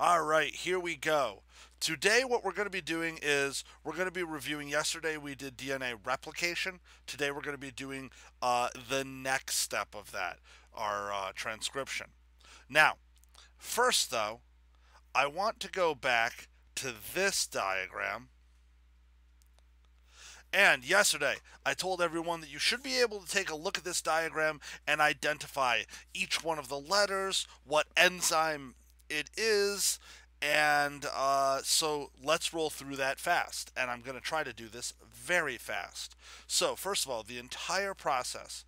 All right, here we go. Today, what we're going to be doing is we're going to be reviewing. Yesterday, we did DNA replication. Today, we're going to be doing the next step of that, our transcription. Now, first, though, I want to go back to this diagram. And yesterday, I told everyone that you should be able to take a look at this diagram and identify each one of the letters, what enzyme it is, and so let's roll through that fast. And I'm going to try to do this very fast. So, first of all, the entire process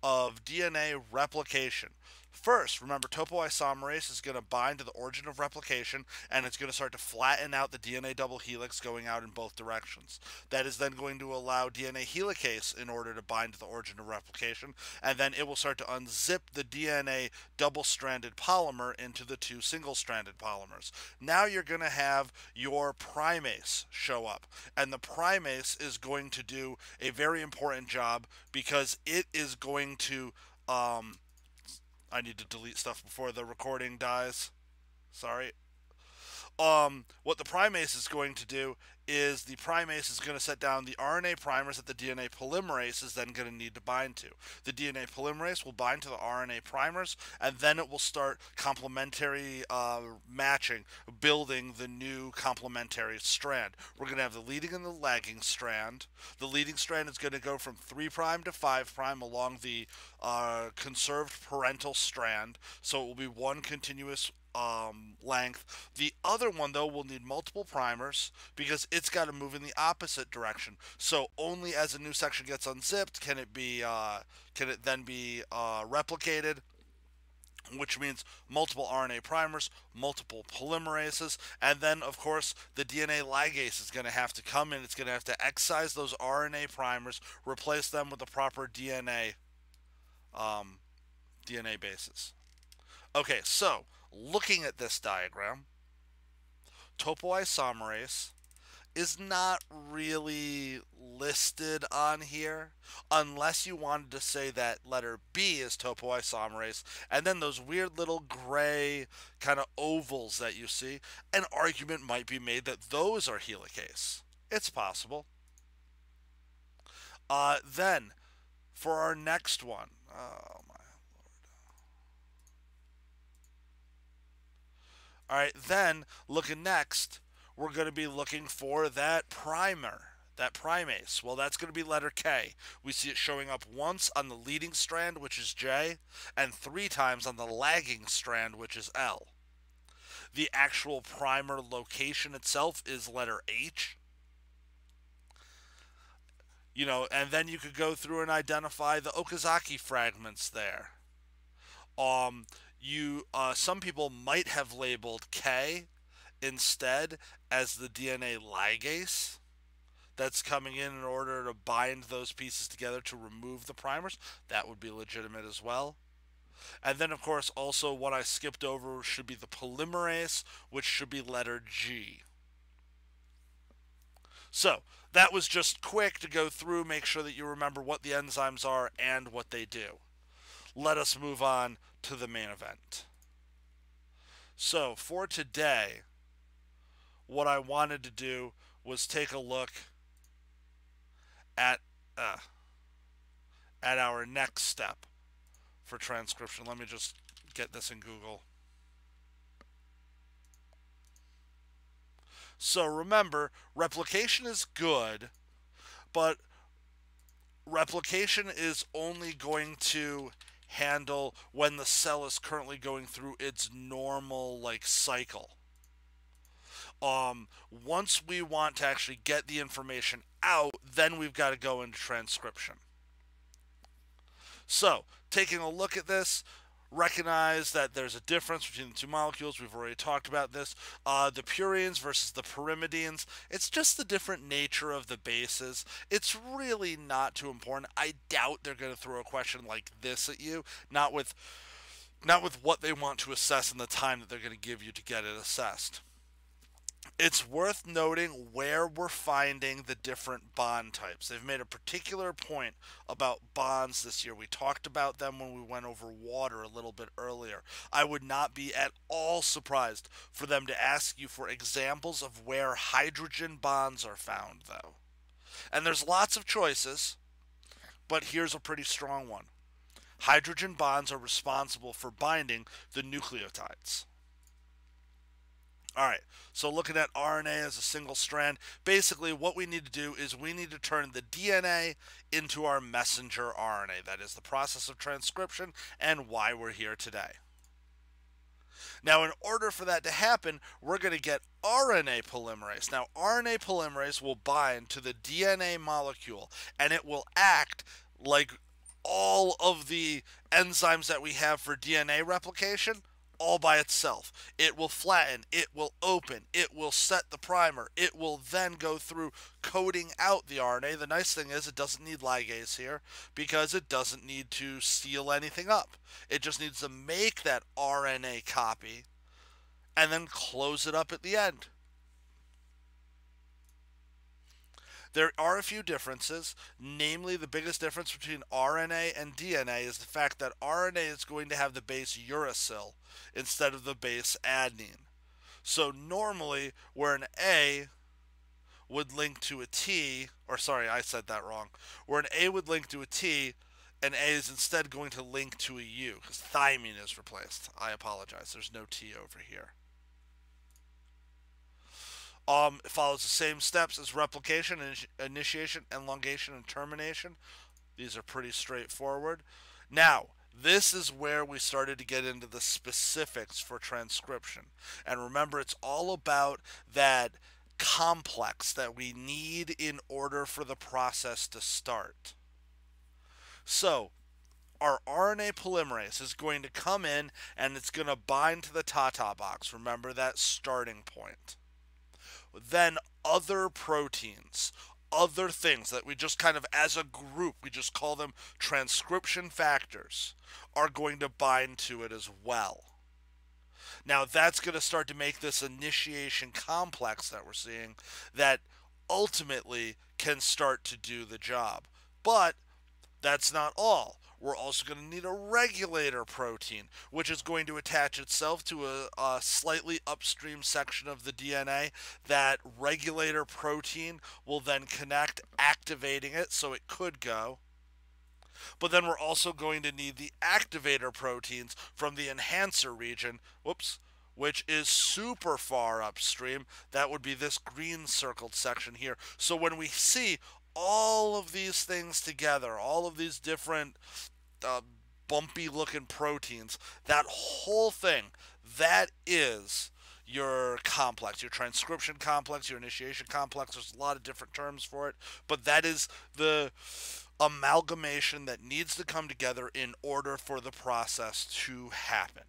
of DNA replication. First, remember, topoisomerase is going to bind to the origin of replication, and it's going to start to flatten out the DNA double helix going out in both directions. That is then going to allow DNA helicase in order to bind to the origin of replication, and then it will start to unzip the DNA double-stranded polymer into the two single-stranded polymers. Now you're going to have your primase show up, and the primase is going to do a very important job because it is going to I need to delete stuff before the recording dies. Sorry. What the primase is going to do is the primase is going to set down the RNA primers that the DNA polymerase is then going to need to bind to. The DNA polymerase will bind to the RNA primers, and then it will start complementary matching, building the new complementary strand. We're going to have the leading and the lagging strand. The leading strand is going to go from 3' to 5' along the conserved parental strand, so it will be one continuous length. The other one, though, will need multiple primers because it's got to move in the opposite direction. So only as a new section gets unzipped can it then be replicated, which means multiple RNA primers, multiple polymerases, and then, of course, the DNA ligase is going to have to come in. It's going to have to excise those RNA primers, replace them with the proper DNA bases. Okay, so looking at this diagram, topoisomerase is not really listed on here unless you wanted to say that letter B is topoisomerase, and then those weird little gray kind of ovals that you see, an argument might be made that those are helicase. It's possible. Then, for our next one, oh my. All right, then looking next, we're going to be looking for that primer, that primase. Well, that's going to be letter K. We see it showing up once on the leading strand, which is J, and 3 times on the lagging strand, which is L. The actual primer location itself is letter H. You know, and then you could go through and identify the Okazaki fragments there. Some people might have labeled K instead as the DNA ligase that's coming in order to bind those pieces together to remove the primers. That would be legitimate as well. And then, of course, also what I skipped over should be the polymerase, which should be letter G. So that was just quick to go through, make sure that you remember what the enzymes are and what they do. Let us move on to the main event. So for today, what I wanted to do was take a look at our next step for transcription. Let me just get this in Google. So remember, replication is good, but replication is only going to handle when the cell is currently going through its normal cycle. Once we want to actually get the information out, then we've got to go into transcription. So, taking a look at this, recognize that there's a difference between the two molecules. We've already talked about this. The purines versus the pyrimidines. It's just the different nature of the bases. It's really not too important. I doubt they're going to throw a question like this at you. Not with what they want to assess and the time that they're going to give you to get it assessed. It's worth noting where we're finding the different bond types. They've made a particular point about bonds this year. We talked about them when we went over water a little bit earlier. I would not be at all surprised for them to ask you for examples of where hydrogen bonds are found, though. And there's lots of choices, but here's a pretty strong one. Hydrogen bonds are responsible for binding the nucleotides. All right, so looking at RNA as a single strand, basically what we need to do is we need to turn the DNA into our messenger RNA. That is the process of transcription and why we're here today. Now, in order for that to happen, we're going to get RNA polymerase. Now, RNA polymerase will bind to the DNA molecule and it will act like all of the enzymes that we have for DNA replication all by itself. It will flatten, it will open, it will set the primer, it will then go through coding out the RNA. The nice thing is it doesn't need ligase here because it doesn't need to seal anything up. It just needs to make that RNA copy and then close it up at the end. There are a few differences, namely the biggest difference between RNA and DNA is the fact that RNA is going to have the base uracil instead of the base adenine. So normally where an A would link to a T, or sorry, I said that wrong, where an A would link to a T, an A is instead going to link to a U because thymine is replaced. I apologize, there's no T over here. It follows the same steps as replication, initiation, elongation, and termination. These are pretty straightforward. Now, this is where we started to get into the specifics for transcription. And remember, it's all about that complex that we need in order for the process to start. So, our RNA polymerase is going to come in and it's going to bind to the Tata box. Remember that starting point. Then other proteins, other things that we just kind of as a group, we just call them transcription factors, are going to bind to it as well. Now that's going to start to make this initiation complex that we're seeing that ultimately can start to do the job. But that's not all. We're also going to need a regulator protein, which is going to attach itself to a slightly upstream section of the DNA. That regulator protein will then connect, activating it so it could go. But then we're also going to need the activator proteins from the enhancer region, which is super far upstream. That would be this green circled section here. So when we see all of these things together, all of these different bumpy looking proteins, that whole thing, that is your complex, your transcription complex, your initiation complex. There's a lot of different terms for it, but that is the amalgamation that needs to come together in order for the process to happen.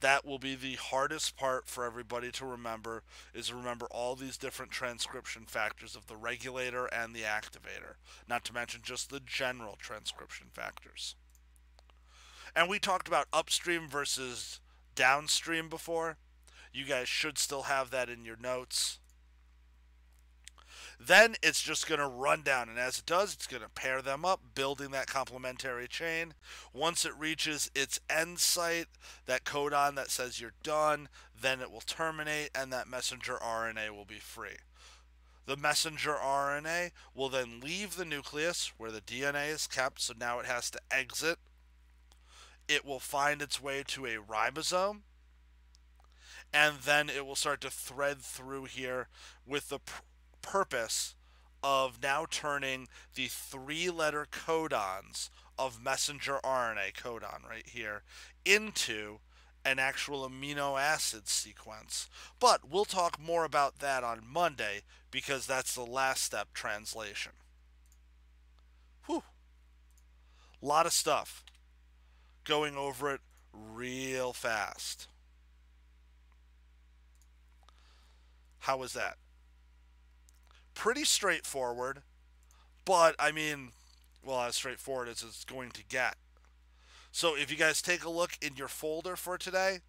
That will be the hardest part for everybody to remember, is remember all these different transcription factors of the regulator and the activator, not to mention just the general transcription factors. And we talked about upstream versus downstream before. You guys should still have that in your notes. Then it's just going to run down, and as it does, it's going to pair them up, building that complementary chain. Once it reaches its end site, that codon that says you're done, then it will terminate, and that messenger RNA will be free. The messenger RNA will then leave the nucleus where the DNA is kept, so now it has to exit. It will find its way to a ribosome, and then it will start to thread through here with the purpose of now turning the three-letter codons of messenger RNA, codon right here, into an actual amino acid sequence. But we'll talk more about that on Monday because that's the last step, translation. Whew. Lot of stuff. Going over it real fast. How was that? Pretty straightforward, but I mean, well, as straightforward as it's going to get. So if you guys take a look in your folder for today,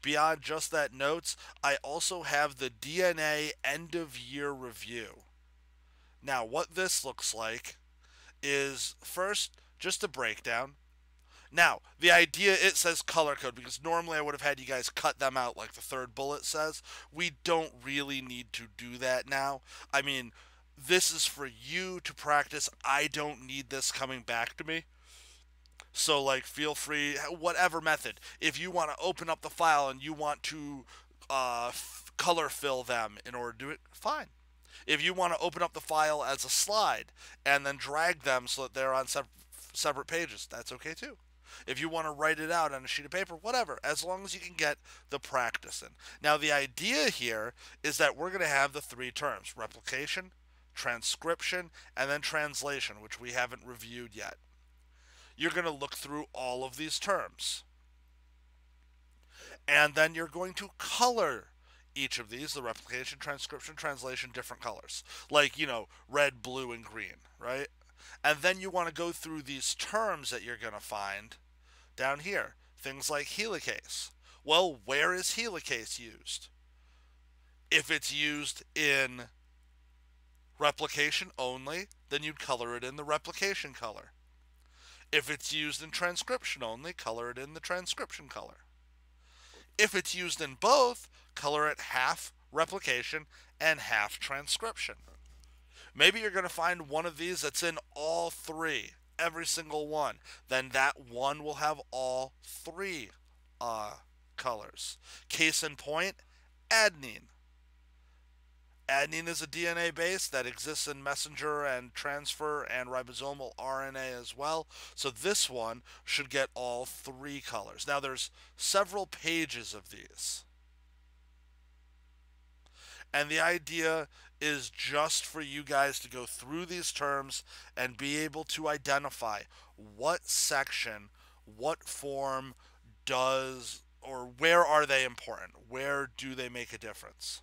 beyond just that notes, I also have the DNA end of year review. Now, what this looks like is first just a breakdown. Now, the idea, it says color code because normally I would have had you guys cut them out like the third bullet says. We don't really need to do that now. I mean, this is for you to practice. I don't need this coming back to me. So, like, feel free, whatever method. If you want to open up the file and you want to color fill them in order to do it, fine. If you want to open up the file as a slide and then drag them so that they're on separate pages, that's okay too. If you want to write it out on a sheet of paper, whatever, as long as you can get the practice in. Now, the idea here is that we're going to have the three terms: replication, transcription, and then translation, which we haven't reviewed yet. You're going to look through all of these terms. And then you're going to color each of these, the replication, transcription, translation, different colors. Like, red, blue, and green, right? And then you want to go through these terms that you're going to find down here. Things like helicase. Well, where is helicase used? If it's used in replication only, then you'd color it in the replication color. If it's used in transcription only, color it in the transcription color. If it's used in both, color it half replication and half transcription. Maybe you're going to find one of these that's in all three, every single one. Then that one will have all three colors. Case in point, adenine. Adenine is a DNA base that exists in messenger and transfer and ribosomal RNA as well. So this one should get all three colors. Now there's several pages of these. And the idea is just for you guys to go through these terms and be able to identify what section, what form does, or where are they important? Where do they make a difference?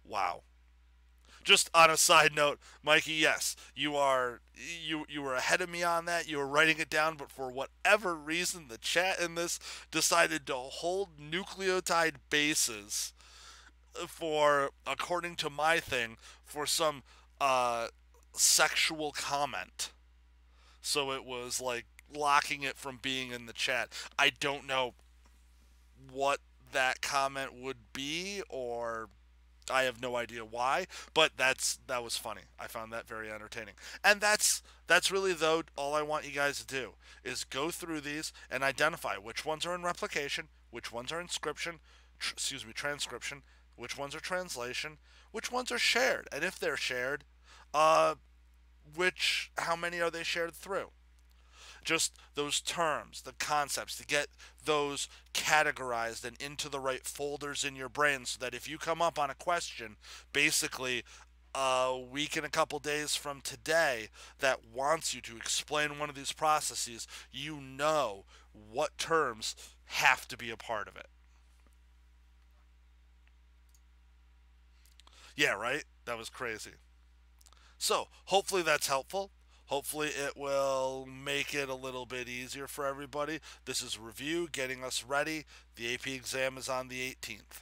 Wow. Just on a side note, Mikey, yes, you were ahead of me on that. You were writing it down, but for whatever reason, the chat in this decided to hold nucleotide bases for, according to my thing, for some sexual comment. So it was like blocking it from being in the chat. I don't know what that comment would be, or I have no idea why, but that was funny. I found that very entertaining. And that's really, though, all I want you guys to do is go through these and identify which ones are in replication, which ones are in transcription, which ones are translation, which ones are shared, and if they're shared, how many are they shared through? Just those terms, the concepts, to get those categorized and into the right folders in your brain so that if you come up on a question, basically a week and a couple days from today, that wants you to explain one of these processes, you know what terms have to be a part of it. Yeah, right? That was crazy. So, hopefully that's helpful. Hopefully it will make it a little bit easier for everybody. This is review, getting us ready. The AP exam is on the 18th.